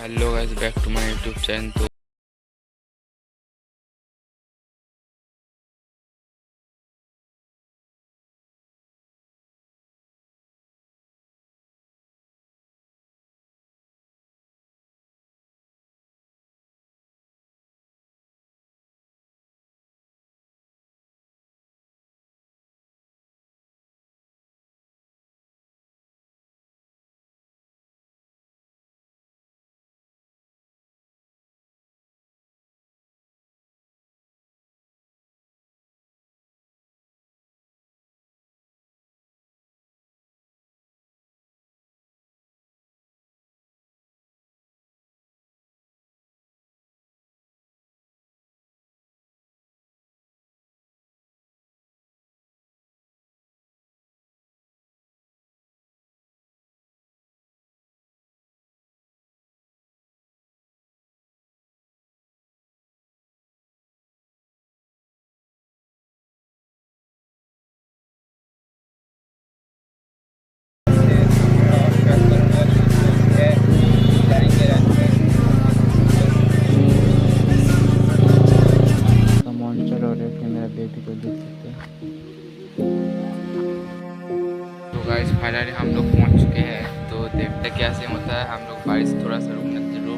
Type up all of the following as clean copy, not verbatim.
Hello guys, back to my YouTube channel. तो monster और एक मेरा बेबी को देख सकते हैं। तो गाइस फाइनली हम लोग पहुंच चुके हैं। तो देखते क्या से होता है। हम लोग बारिश थोड़ा सा रुकने जरूर।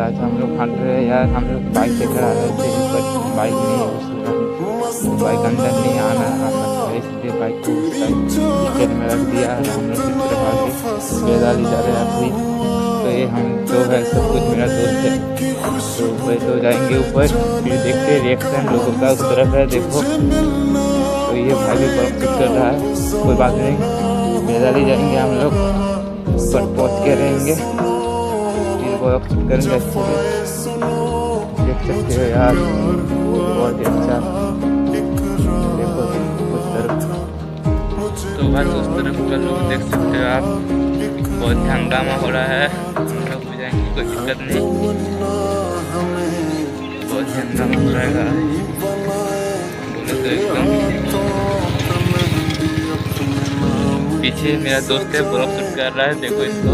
आज हम लोग खा रहे हैं यार। हम लोग बाइक से खड़ा रहे थे पर बाइक नहीं, बाइक अंदर नहीं आना है, इसलिए बाइक को नीचे में रख दिया। हम लोग की तरफ आगे बेदाली जा रहे हैं अभी। तो ये हम जो है सब कुछ मेरा दोस्त है। तो ऊपर तो जाएंगे ऊपर, फिर देखते रिएक्शन लोगों का उस तरफ है। देखो तो ये भाई भी बर्फ शूट कर रहा है। कोई बात नहीं, बेदाली जाएंगे हम लोग, ऊपर पहुँच के रहेंगे, वर्क करेंगे अच्छे से। देख सकते हो यार, बहुत ही अच्छा। देखो उस तरफ, तो बस उस तरफ का लोग देख सकते हो आप। बहुत ही हंगामा हो रहा है। हम लोग भी जाएंगे, कोई दिक्कत नहीं। बहुत ही हंगामा हो रहा है। बोले तो एकदम पीछे मेरा दोस्त है, ब्लॉग शूट कर रहा है। देखो इसको,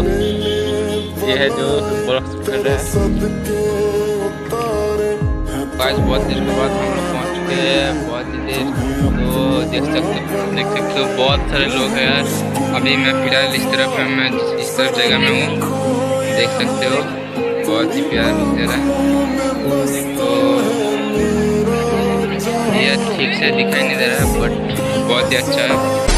ये है जो ब्लॉग शूट कर रहा है। आज बहुत देर के बाद हम लोग पहुँच चुके हैं, बहुत ही देर। तो देख सकते हो बहुत सारे लोग हैं यार। अभी मैं फिलहाल इस तरफ है, मैं इस तरफ जगह में हूँ, देख सकते हो। बहुत ही प्यारा लुक दे रहा है। तो ये ठीक से दिखाई नहीं दे रहा है बट बहुत ही अच्छा है।